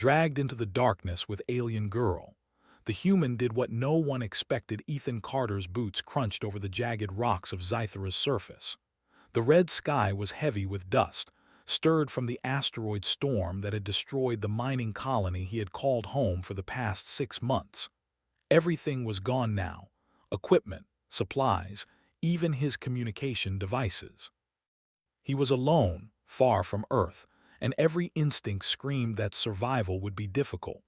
dragged into the darkness with alien girl. The human did what no one expected. Ethan Carter's boots crunched over the jagged rocks of Zythera's surface. The red sky was heavy with dust, stirred from the asteroid storm that had destroyed the mining colony he had called home for the past 6 months. Everything was gone now: equipment, supplies, even his communication devices. He was alone, far from Earth, and every instinct screamed that survival would be difficult.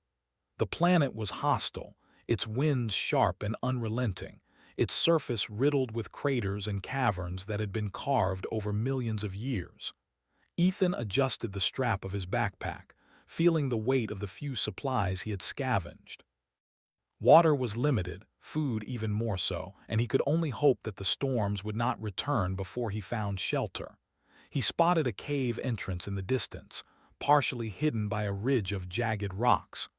The planet was hostile, its winds sharp and unrelenting, its surface riddled with craters and caverns that had been carved over millions of years. Ethan adjusted the strap of his backpack, feeling the weight of the few supplies he had scavenged. Water was limited, food even more so, and he could only hope that the storms would not return before he found shelter. He spotted a cave entrance in the distance, partially hidden by a ridge of jagged rocks.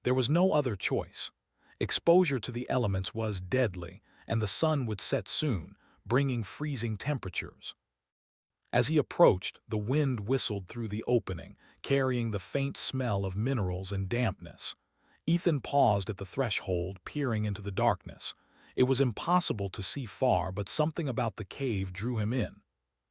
There was no other choice. Exposure to the elements was deadly, and the sun would set soon, bringing freezing temperatures. As he approached, the wind whistled through the opening, carrying the faint smell of minerals and dampness. Ethan paused at the threshold, peering into the darkness. It was impossible to see far, but something about the cave drew him in.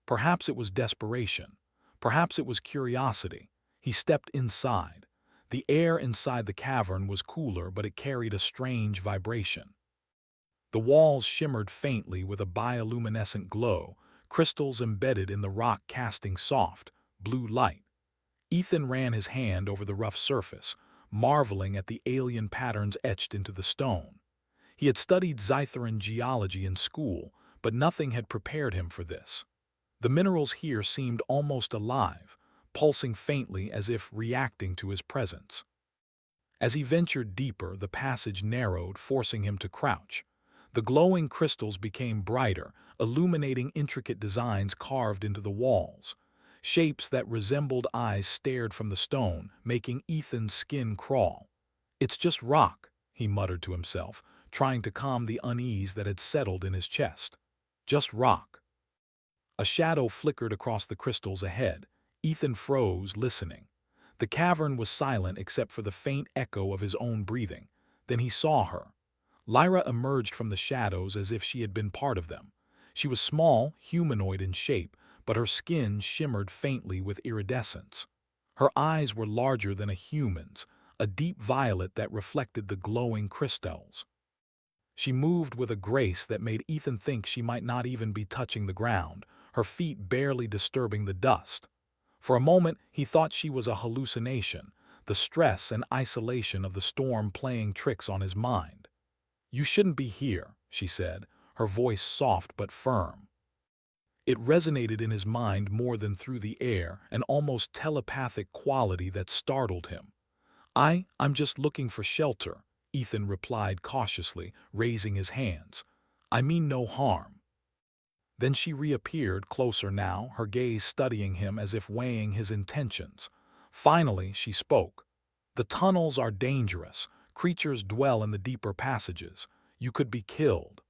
Perhaps it was desperation. Perhaps it was curiosity. He stepped inside. The air inside the cavern was cooler, but it carried a strange vibration. The walls shimmered faintly with a bioluminescent glow, crystals embedded in the rock casting soft, blue light. Ethan ran his hand over the rough surface, marveling at the alien patterns etched into the stone. He had studied Zytheran geology in school, but nothing had prepared him for this. The minerals here seemed almost alive, pulsing faintly as if reacting to his presence. As he ventured deeper, the passage narrowed, forcing him to crouch. The glowing crystals became brighter, illuminating intricate designs carved into the walls. Shapes that resembled eyes stared from the stone, making Ethan's skin crawl. "It's just rock," he muttered to himself, trying to calm the unease that had settled in his chest. "Just rock." A shadow flickered across the crystals ahead. Ethan froze, listening. The cavern was silent except for the faint echo of his own breathing. Then he saw her. Lyra emerged from the shadows as if she had been part of them. She was small, humanoid in shape, but her skin shimmered faintly with iridescence. Her eyes were larger than a human's, a deep violet that reflected the glowing crystals. She moved with a grace that made Ethan think she might not even be touching the ground, her feet barely disturbing the dust. For a moment, he thought she was a hallucination, the stress and isolation of the storm playing tricks on his mind. "You shouldn't be here," she said, her voice soft but firm. It resonated in his mind more than through the air, an almost telepathic quality that startled him. I'm just looking for shelter," Ethan replied cautiously, raising his hands. "I mean no harm." Then she reappeared, closer now, her gaze studying him as if weighing his intentions. Finally, she spoke. "The tunnels are dangerous. Creatures dwell in the deeper passages. You could be killed."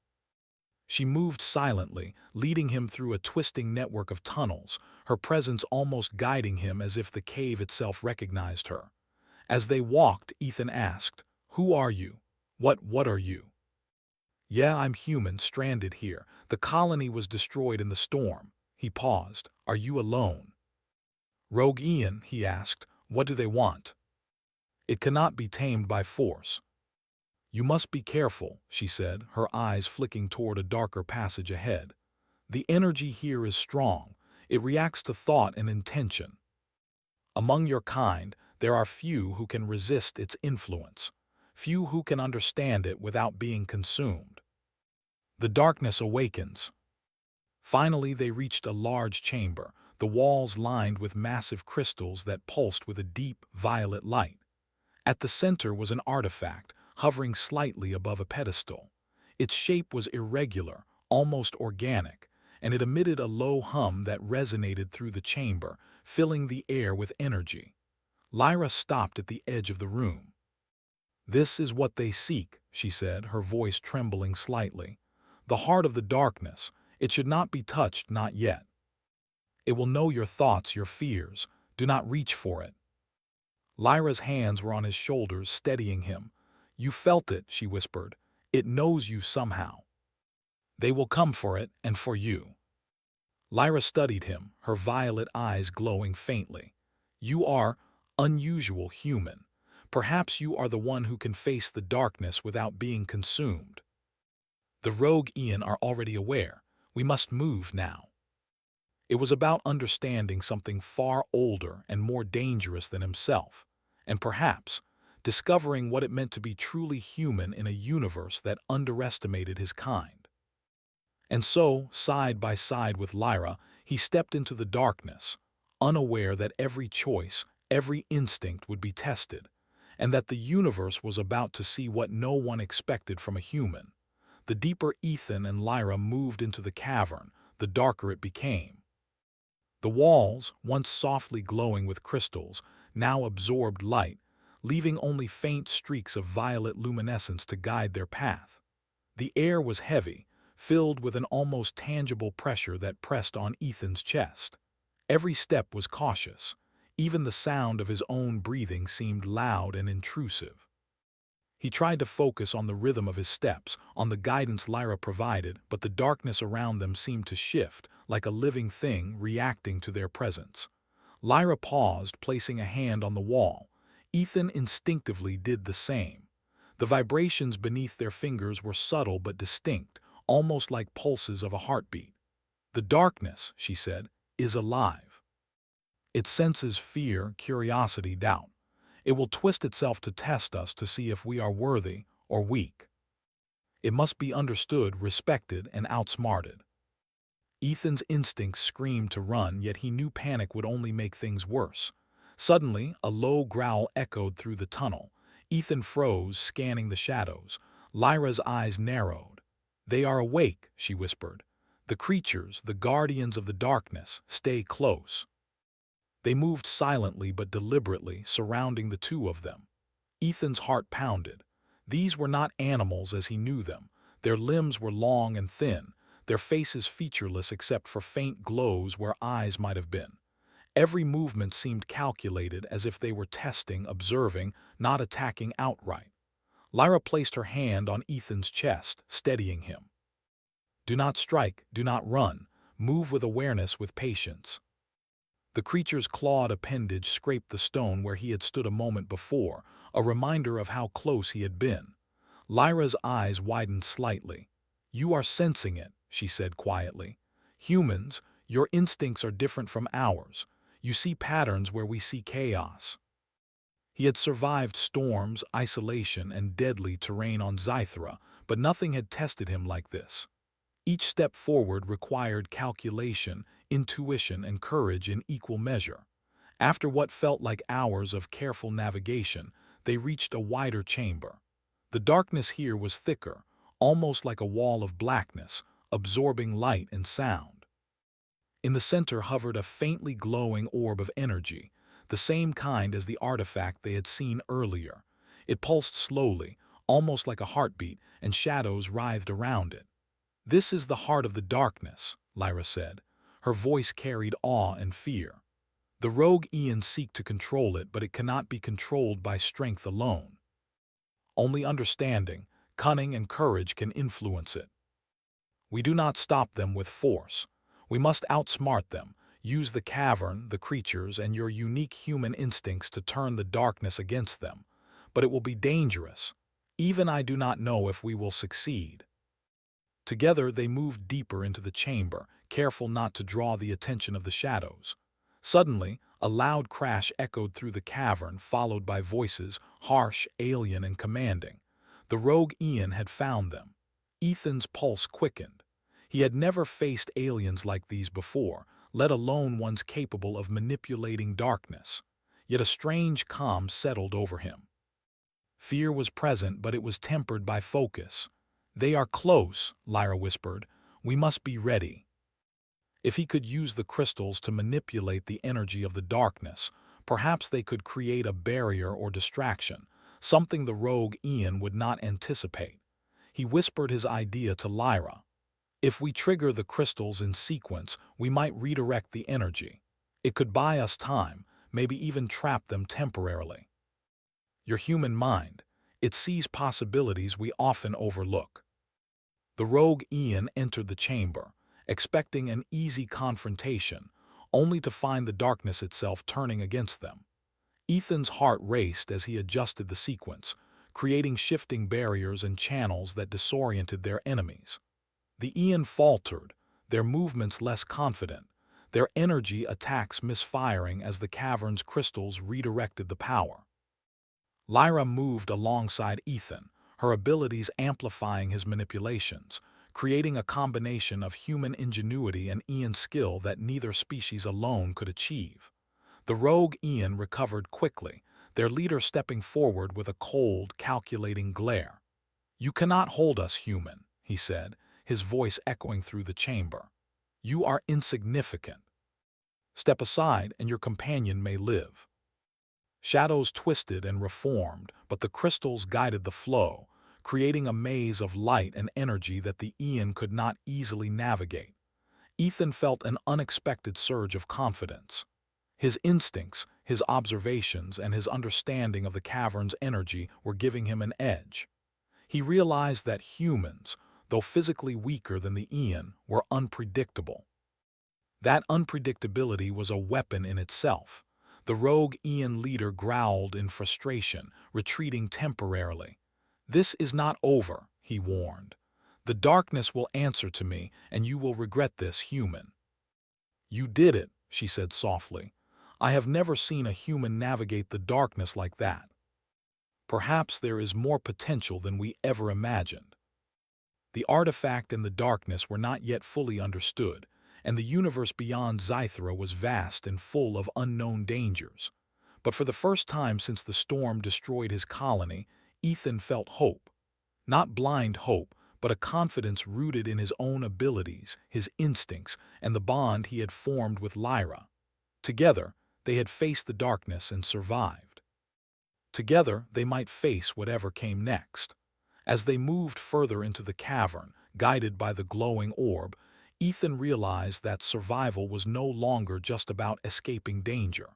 She moved silently, leading him through a twisting network of tunnels, her presence almost guiding him as if the cave itself recognized her. As they walked, Ethan asked, "Who are you? What are you?" "Yeah, I'm human, stranded here. The colony was destroyed in the storm." He paused. "Are you alone?" "Rogue Ian," he asked, "what do they want?" "It cannot be tamed by force." "You must be careful," she said, her eyes flicking toward a darker passage ahead. "The energy here is strong. It reacts to thought and intention. Among your kind, there are few who can resist its influence, few who can understand it without being consumed." The darkness awakens. Finally, they reached a large chamber, the walls lined with massive crystals that pulsed with a deep, violet light. At the center was an artifact, hovering slightly above a pedestal. Its shape was irregular, almost organic, and it emitted a low hum that resonated through the chamber, filling the air with energy. Lyra stopped at the edge of the room. "This is what they seek," she said, her voice trembling slightly. "The heart of the darkness. It should not be touched, not yet. It will know your thoughts, your fears. Do not reach for it." Lyra's hands were on his shoulders, steadying him. "You felt it," she whispered. "It knows you somehow. They will come for it and for you." Lyra studied him, her violet eyes glowing faintly. "You are unusual human. Perhaps you are the one who can face the darkness without being consumed. The rogue Ian are already aware. We must move now." It was about understanding something far older and more dangerous than himself, and perhaps discovering what it meant to be truly human in a universe that underestimated his kind. And so, side by side with Lyra, he stepped into the darkness, unaware that every choice, every instinct would be tested, and that the universe was about to see what no one expected from a human. The deeper Ethan and Lyra moved into the cavern, the darker it became. The walls, once softly glowing with crystals, now absorbed light, leaving only faint streaks of violet luminescence to guide their path. The air was heavy, filled with an almost tangible pressure that pressed on Ethan's chest. Every step was cautious. Even the sound of his own breathing seemed loud and intrusive. He tried to focus on the rhythm of his steps, on the guidance Lyra provided, but the darkness around them seemed to shift, like a living thing reacting to their presence. Lyra paused, placing a hand on the wall. Ethan instinctively did the same. The vibrations beneath their fingers were subtle but distinct, almost like pulses of a heartbeat. "The darkness," she said, "is alive. It senses fear, curiosity, doubt. It will twist itself to test us to see if we are worthy or weak. It must be understood, respected, and outsmarted." Ethan's instincts screamed to run, yet he knew panic would only make things worse. Suddenly, a low growl echoed through the tunnel. Ethan froze, scanning the shadows. Lyra's eyes narrowed. "They are awake," she whispered. "The creatures, the guardians of the darkness, stay close." They moved silently but deliberately, surrounding the two of them. Ethan's heart pounded. These were not animals as he knew them. Their limbs were long and thin, their faces featureless except for faint glows where eyes might have been. Every movement seemed calculated, as if they were testing, observing, not attacking outright. Lyra placed her hand on Ethan's chest, steadying him. "Do not strike, do not run. Move with awareness, with patience." The creature's clawed appendage scraped the stone where he had stood a moment before, a reminder of how close he had been. Lyra's eyes widened slightly. "You are sensing it," she said quietly. "Humans, your instincts are different from ours. You see patterns where we see chaos." He had survived storms, isolation, and deadly terrain on Zythera, but nothing had tested him like this. Each step forward required calculation, intuition, and courage in equal measure. After what felt like hours of careful navigation, they reached a wider chamber. The darkness here was thicker, almost like a wall of blackness, absorbing light and sound. In the center hovered a faintly glowing orb of energy, the same kind as the artifact they had seen earlier. It pulsed slowly, almost like a heartbeat, and shadows writhed around it. "This is the heart of the darkness," Lyra said. Her voice carried awe and fear. "The rogue Ian seek to control it, but it cannot be controlled by strength alone. Only understanding, cunning, and courage can influence it. We do not stop them with force. We must outsmart them, use the cavern, the creatures, and your unique human instincts to turn the darkness against them. But it will be dangerous. Even I do not know if we will succeed." Together they moved deeper into the chamber, careful not to draw the attention of the shadows. Suddenly, a loud crash echoed through the cavern, followed by voices, harsh, alien, and commanding. The rogue Ian had found them. Ethan's pulse quickened. He had never faced aliens like these before, let alone ones capable of manipulating darkness. Yet a strange calm settled over him. Fear was present, but it was tempered by focus. "They are close," Lyra whispered. "We must be ready." If he could use the crystals to manipulate the energy of the darkness, perhaps they could create a barrier or distraction, something the rogue Ian would not anticipate. He whispered his idea to Lyra. "If we trigger the crystals in sequence, we might redirect the energy. It could buy us time, maybe even trap them temporarily. Your human mind, it sees possibilities we often overlook. The rogue Ian entered the chamber, expecting an easy confrontation, only to find the darkness itself turning against them. Ethan's heart raced as he adjusted the sequence, creating shifting barriers and channels that disoriented their enemies. The Ian faltered, their movements less confident, their energy attacks misfiring as the cavern's crystals redirected the power. Lyra moved alongside Ethan, her abilities amplifying his manipulations, creating a combination of human ingenuity and Ian skill that neither species alone could achieve. The rogue Ian recovered quickly, their leader stepping forward with a cold, calculating glare. "You cannot hold us, human," he said, his voice echoing through the chamber. "You are insignificant. Step aside and your companion may live." Shadows twisted and reformed, but the crystals guided the flow, creating a maze of light and energy that the Ian could not easily navigate. Ethan felt an unexpected surge of confidence. His instincts, his observations, and his understanding of the cavern's energy were giving him an edge. He realized that humans, though physically weaker than the Ian, were unpredictable. That unpredictability was a weapon in itself. The rogue Ian leader growled in frustration, retreating temporarily. "This is not over," he warned. "The darkness will answer to me, and you will regret this, human." "You did it," she said softly. "I have never seen a human navigate the darkness like that. Perhaps there is more potential than we ever imagined." The artifact and the darkness were not yet fully understood, and the universe beyond Zythera was vast and full of unknown dangers. But for the first time since the storm destroyed his colony, Ethan felt hope. Not blind hope, but a confidence rooted in his own abilities, his instincts, and the bond he had formed with Lyra. Together, they had faced the darkness and survived. Together, they might face whatever came next. As they moved further into the cavern, guided by the glowing orb, Ethan realized that survival was no longer just about escaping danger.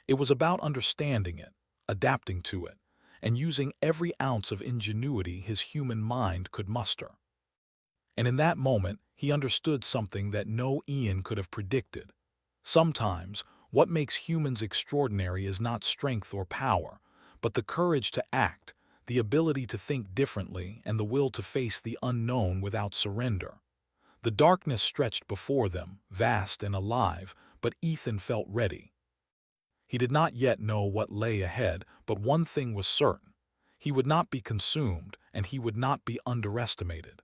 It was about understanding it, adapting to it, and using every ounce of ingenuity his human mind could muster. And in that moment, he understood something that no Ian could have predicted. Sometimes, what makes humans extraordinary is not strength or power, but the courage to act, the ability to think differently, and the will to face the unknown without surrender. The darkness stretched before them, vast and alive, but Ethan felt ready. He did not yet know what lay ahead, but one thing was certain. He would not be consumed, and he would not be underestimated.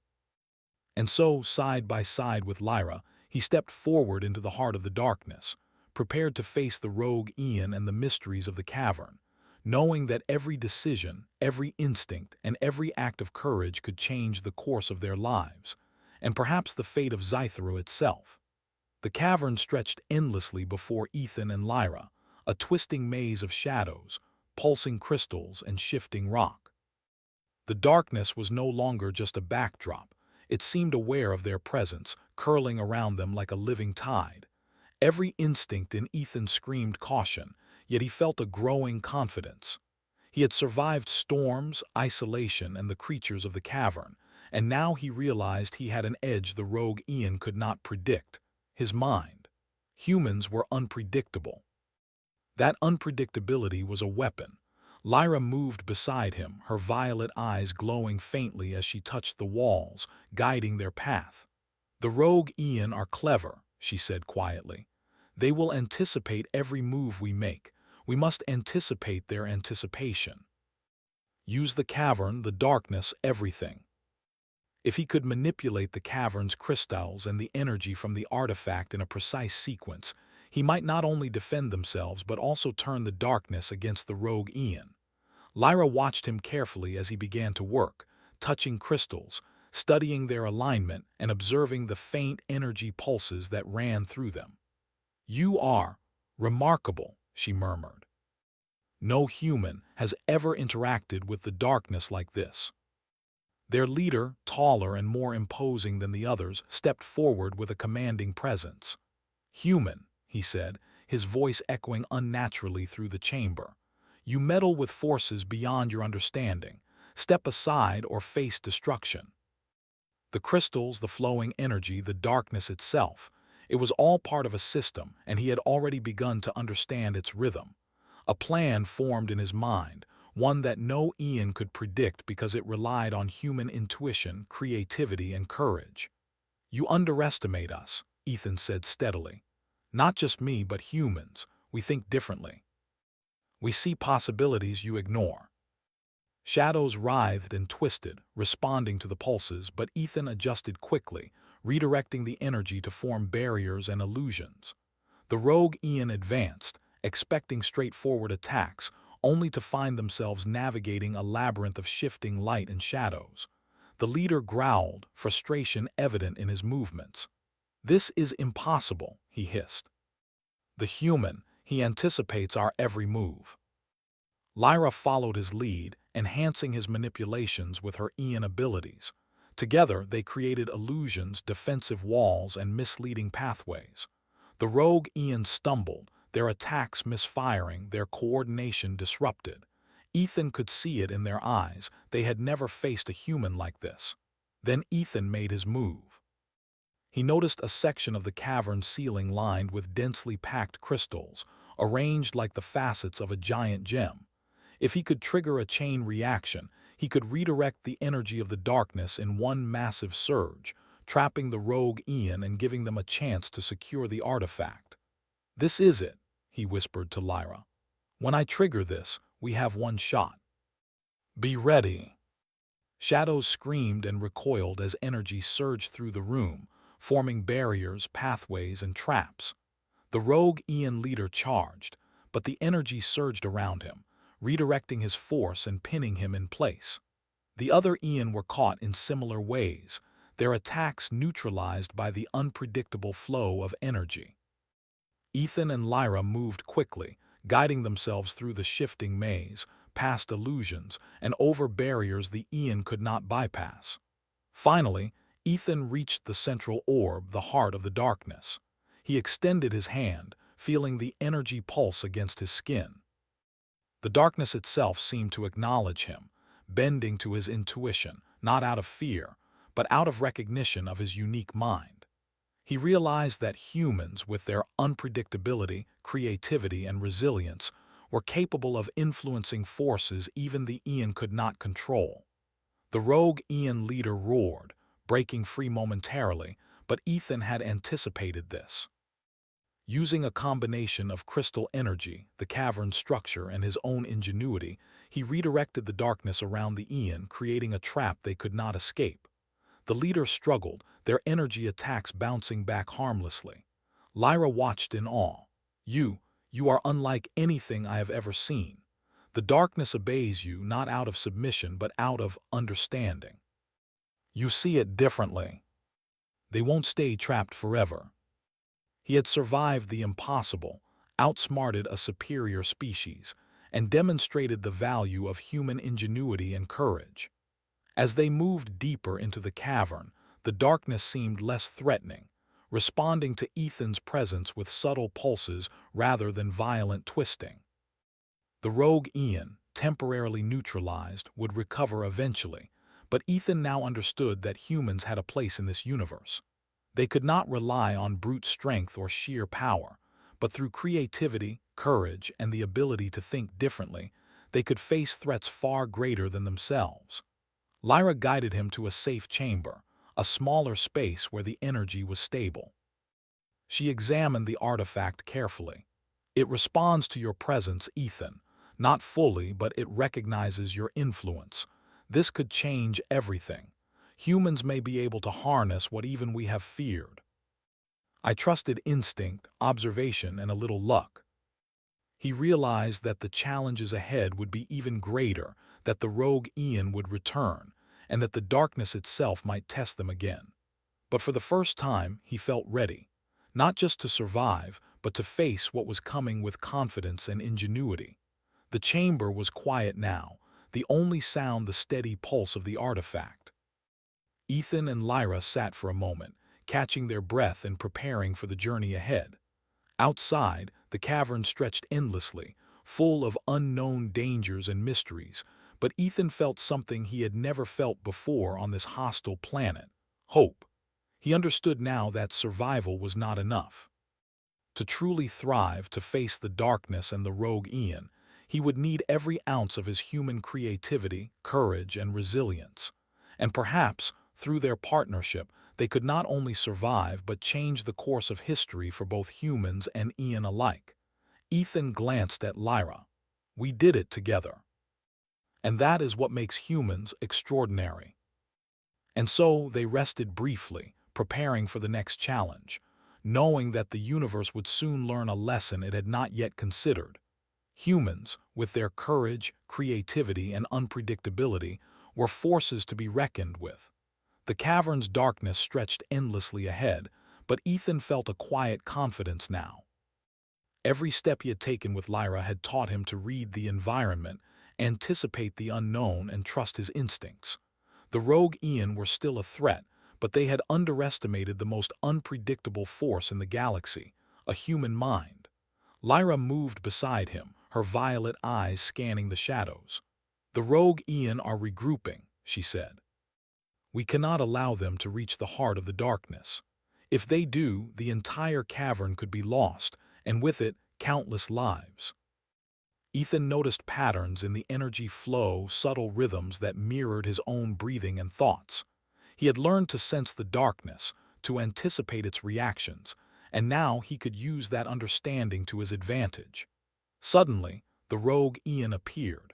And so, side by side with Lyra, he stepped forward into the heart of the darkness, prepared to face the rogue Ian and the mysteries of the cavern, knowing that every decision, every instinct, and every act of courage could change the course of their lives, and perhaps the fate of Zythera itself. The cavern stretched endlessly before Ethan and Lyra, a twisting maze of shadows, pulsing crystals, and shifting rock. The darkness was no longer just a backdrop. It seemed aware of their presence, curling around them like a living tide. Every instinct in Ethan screamed caution, yet he felt a growing confidence. He had survived storms, isolation, and the creatures of the cavern, and now he realized he had an edge the rogue Ian could not predict: his mind. Humans were unpredictable. That unpredictability was a weapon. Lyra moved beside him, her violet eyes glowing faintly as she touched the walls, guiding their path. "The rogue Ian are clever," she said quietly. "They will anticipate every move we make. We must anticipate their anticipation. Use the cavern, the darkness, everything." If he could manipulate the cavern's crystals and the energy from the artifact in a precise sequence, he might not only defend themselves but also turn the darkness against the rogue Ian. Lyra watched him carefully as he began to work, touching crystals, studying their alignment, and observing the faint energy pulses that ran through them. "You are remarkable," she murmured. "No human has ever interacted with the darkness like this." Their leader, taller and more imposing than the others, stepped forward with a commanding presence. "Human," he said, his voice echoing unnaturally through the chamber. "You meddle with forces beyond your understanding. Step aside or face destruction." The crystals, the flowing energy, the darkness itself, it was all part of a system, and he had already begun to understand its rhythm. A plan formed in his mind, one that no Ian could predict because it relied on human intuition, creativity, and courage. "You underestimate us," Ethan said steadily. "Not just me, but humans. We think differently. We see possibilities you ignore." Shadows writhed and twisted, responding to the pulses, but Ethan adjusted quickly, redirecting the energy to form barriers and illusions. The rogue Ian advanced, expecting straightforward attacks, only to find themselves navigating a labyrinth of shifting light and shadows. The leader growled, frustration evident in his movements. "This is impossible," he hissed. "The human, he anticipates our every move." Lyra followed his lead, enhancing his manipulations with her Ian abilities. Together, they created illusions, defensive walls, and misleading pathways. The rogue Ian stumbled, their attacks misfiring, their coordination disrupted. Ethan could see it in their eyes. They had never faced a human like this. Then Ethan made his move. He noticed a section of the cavern ceiling lined with densely packed crystals, arranged like the facets of a giant gem. If he could trigger a chain reaction, he could redirect the energy of the darkness in one massive surge, trapping the rogue Ian and giving them a chance to secure the artifact. "This is it," he whispered to Lyra. "When I trigger this, we have one shot. Be ready." Shadows screamed and recoiled as energy surged through the room, forming barriers, pathways, and traps. The rogue Ian leader charged, but the energy surged around him, redirecting his force and pinning him in place. The other Ian were caught in similar ways, their attacks neutralized by the unpredictable flow of energy. Ethan and Lyra moved quickly, guiding themselves through the shifting maze, past illusions, and over barriers the Ian could not bypass. Finally, Ethan reached the central orb, the heart of the darkness. He extended his hand, feeling the energy pulse against his skin. The darkness itself seemed to acknowledge him, bending to his intuition, not out of fear, but out of recognition of his unique mind. He realized that humans, with their unpredictability, creativity, and resilience, were capable of influencing forces even the Ian could not control. The rogue Ian leader roared, breaking free momentarily, but Ethan had anticipated this. Using a combination of crystal energy, the cavern's structure, and his own ingenuity, he redirected the darkness around the Ian, creating a trap they could not escape. The leader struggled, their energy attacks bouncing back harmlessly. Lyra watched in awe. You are unlike anything I have ever seen. The darkness obeys you not out of submission but out of understanding. You see it differently. They won't stay trapped forever." He had survived the impossible, outsmarted a superior species, and demonstrated the value of human ingenuity and courage. As they moved deeper into the cavern, the darkness seemed less threatening, responding to Ethan's presence with subtle pulses rather than violent twisting. The rogue Ian, temporarily neutralized, would recover eventually, but Ethan now understood that humans had a place in this universe. They could not rely on brute strength or sheer power, but through creativity, courage, and the ability to think differently, they could face threats far greater than themselves. Lyra guided him to a safe chamber, a smaller space where the energy was stable. She examined the artifact carefully. "It responds to your presence, Ethan. Not fully, but it recognizes your influence. This could change everything. Humans may be able to harness what even we have feared." I trusted instinct, observation, and a little luck. He realized that the challenges ahead would be even greater, that the rogue Ian would return, and that the darkness itself might test them again. But for the first time, he felt ready, not just to survive, but to face what was coming with confidence and ingenuity. The chamber was quiet now, the only sound the steady pulse of the artifact. Ethan and Lyra sat for a moment, catching their breath and preparing for the journey ahead. Outside, the cavern stretched endlessly, full of unknown dangers and mysteries, but Ethan felt something he had never felt before on this hostile planet: hope. He understood now that survival was not enough. To truly thrive, to face the darkness and the rogue Ian, he would need every ounce of his human creativity, courage, and resilience. And perhaps, through their partnership, they could not only survive but change the course of history for both humans and Ian alike. Ethan glanced at Lyra. "We did it together. And that is what makes humans extraordinary." And so they rested briefly, preparing for the next challenge, knowing that the universe would soon learn a lesson it had not yet considered. Humans, with their courage, creativity, and unpredictability, were forces to be reckoned with. The cavern's darkness stretched endlessly ahead, but Ethan felt a quiet confidence now. Every step he had taken with Lyra had taught him to read the environment, anticipate the unknown, and trust his instincts. The rogue Ian were still a threat, but they had underestimated the most unpredictable force in the galaxy: a human mind. Lyra moved beside him, her violet eyes scanning the shadows. "The rogue Ian are regrouping," she said. "We cannot allow them to reach the heart of the darkness. If they do, the entire cavern could be lost, and with it, countless lives." Ethan noticed patterns in the energy flow, subtle rhythms that mirrored his own breathing and thoughts. He had learned to sense the darkness, to anticipate its reactions, and now he could use that understanding to his advantage. Suddenly, the rogue Ian appeared.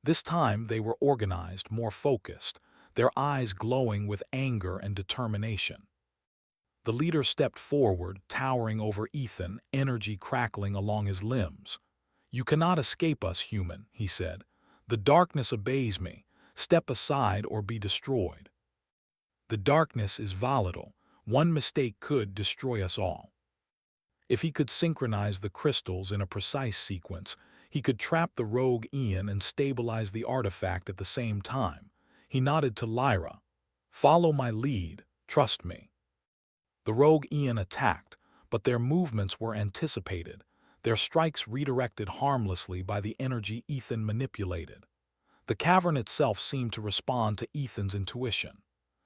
This time they were organized, more focused, their eyes glowing with anger and determination. The leader stepped forward, towering over Ethan, energy crackling along his limbs. "You cannot escape us, human," he said. "The darkness obeys me. Step aside or be destroyed." The darkness is volatile. One mistake could destroy us all. If he could synchronize the crystals in a precise sequence, he could trap the rogue Ian and stabilize the artifact at the same time. He nodded to Lyra. "Follow my lead. Trust me." The rogue Ian attacked, but their movements were anticipated, their strikes redirected harmlessly by the energy Ethan manipulated. The cavern itself seemed to respond to Ethan's intuition.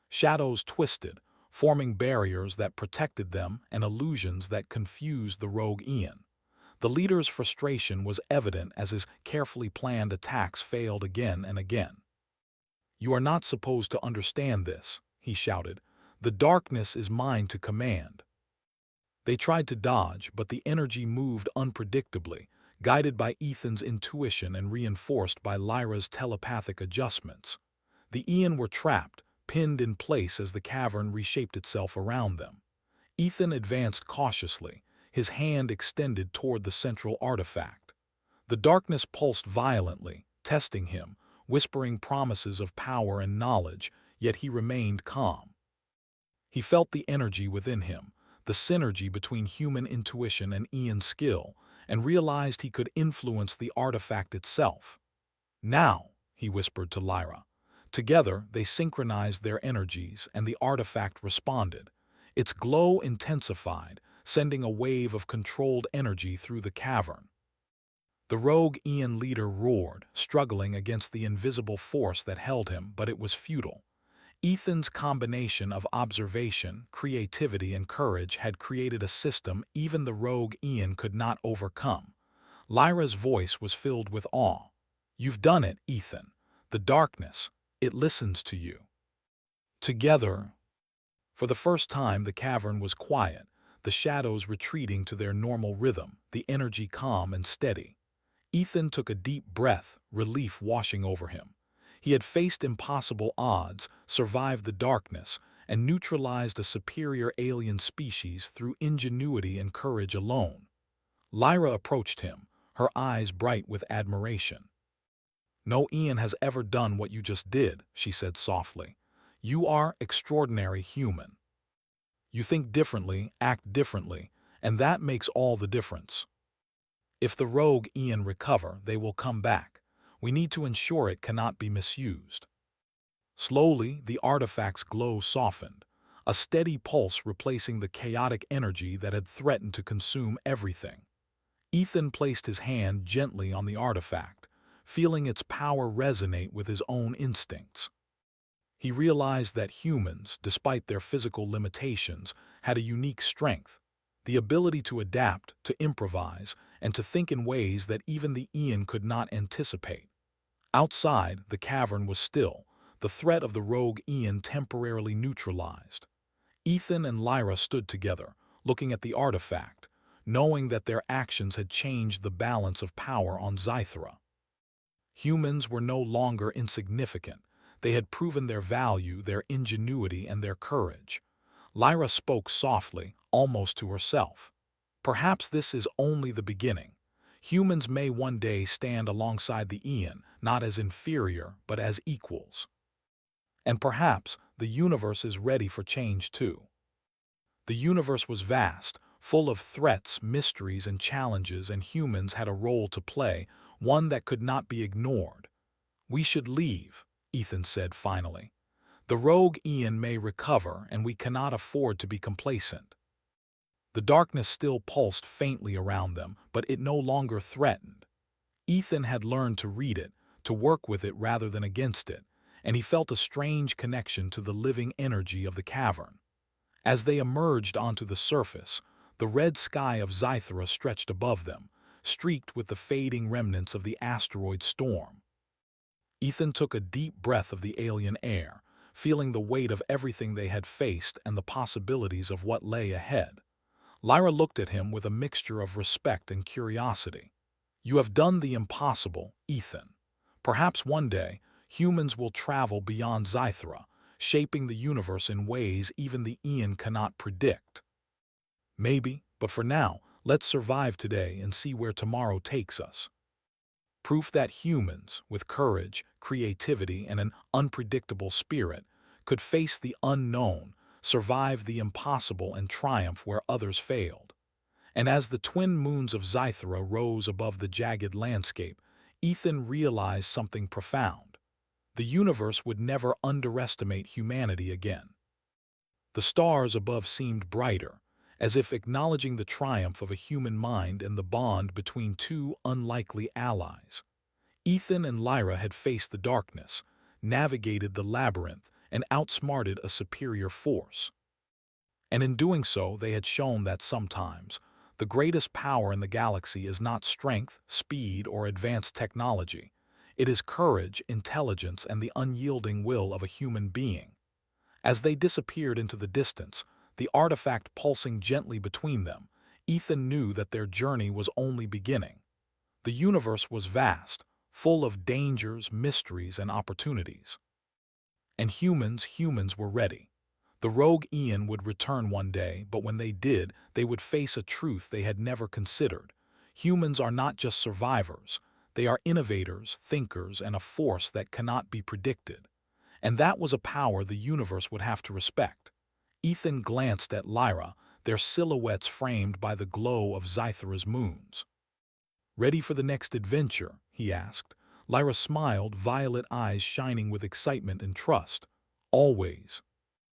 Shadows twisted, forming barriers that protected them and illusions that confused the rogue Ian. The leader's frustration was evident as his carefully planned attacks failed again and again. "You are not supposed to understand this," he shouted. "The darkness is mine to command." They tried to dodge, but the energy moved unpredictably, guided by Ethan's intuition and reinforced by Lyra's telepathic adjustments. The Ian were trapped, pinned in place as the cavern reshaped itself around them. Ethan advanced cautiously, his hand extended toward the central artifact. The darkness pulsed violently, testing him, whispering promises of power and knowledge, yet he remained calm. He felt the energy within him, the synergy between human intuition and Ian's skill, and realized he could influence the artifact itself. "Now," he whispered to Lyra. Together, they synchronized their energies, and the artifact responded. Its glow intensified, sending a wave of controlled energy through the cavern. The rogue Ian leader roared, struggling against the invisible force that held him, but it was futile. Ethan's combination of observation, creativity, and courage had created a system even the rogue Ian could not overcome. Lyra's voice was filled with awe. "You've done it, Ethan. The darkness, it listens to you." Together, for the first time, the cavern was quiet, the shadows retreating to their normal rhythm, the energy calm and steady. Ethan took a deep breath, relief washing over him. He had faced impossible odds, survived the darkness, and neutralized a superior alien species through ingenuity and courage alone. Lyra approached him, her eyes bright with admiration. "No Ian has ever done what you just did," she said softly. "You are extraordinary human. You think differently, act differently, and that makes all the difference. If the rogue Ian recover, they will come back. We need to ensure it cannot be misused." Slowly, the artifact's glow softened. a steady pulse replacing the chaotic energy that had threatened to consume everything. Ethan placed his hand gently on the artifact, feeling its power resonate with his own instincts. He realized that humans, despite their physical limitations, had a unique strength, the ability to adapt, to improvise, and to think in ways that even the Ian could not anticipate. Outside, the cavern was still, the threat of the rogue Ian temporarily neutralized. Ethan and Lyra stood together, looking at the artifact, knowing that their actions had changed the balance of power on Zythera. Humans were no longer insignificant. They had proven their value, their ingenuity, and their courage. Lyra spoke softly, almost to herself. Perhaps this is only the beginning. Humans may one day stand alongside the Ian, not as inferior, but as equals. And perhaps the universe is ready for change too. The universe was vast, full of threats, mysteries, and challenges, and humans had a role to play, one that could not be ignored. "We should leave," Ethan said finally. "The rogue Ian may recover, and we cannot afford to be complacent." The darkness still pulsed faintly around them, but it no longer threatened. Ethan had learned to read it, to work with it rather than against it, and he felt a strange connection to the living energy of the cavern. As they emerged onto the surface, the red sky of Zythera stretched above them, streaked with the fading remnants of the asteroid storm. Ethan took a deep breath of the alien air, feeling the weight of everything they had faced and the possibilities of what lay ahead. Lyra looked at him with a mixture of respect and curiosity. "You have done the impossible, Ethan. Perhaps one day, humans will travel beyond Zythera, shaping the universe in ways even the Ian cannot predict." "Maybe, but for now, let's survive today and see where tomorrow takes us." Proof that humans, with courage, creativity, and an unpredictable spirit, could face the unknown, survive the impossible, and triumph where others failed. And as the twin moons of Zythera rose above the jagged landscape, Ethan realized something profound. The universe would never underestimate humanity again. The stars above seemed brighter, as if acknowledging the triumph of a human mind and the bond between two unlikely allies. Ethan and Lyra had faced the darkness, navigated the labyrinth, and outsmarted a superior force. And in doing so, they had shown that sometimes the greatest power in the galaxy is not strength, speed, or advanced technology. It is courage, intelligence, and the unyielding will of a human being. As they disappeared into the distance, the artifact pulsing gently between them, Ethan knew that their journey was only beginning. The universe was vast, full of dangers, mysteries, and opportunities. And humans were ready. The rogue Ian would return one day, but when they did, they would face a truth they had never considered. Humans are not just survivors. They are innovators, thinkers, and a force that cannot be predicted. And that was a power the universe would have to respect. Ethan glanced at Lyra, their silhouettes framed by the glow of Zythera's moons. "Ready for the next adventure?" he asked. Lyra smiled, violet eyes shining with excitement and trust. "Always."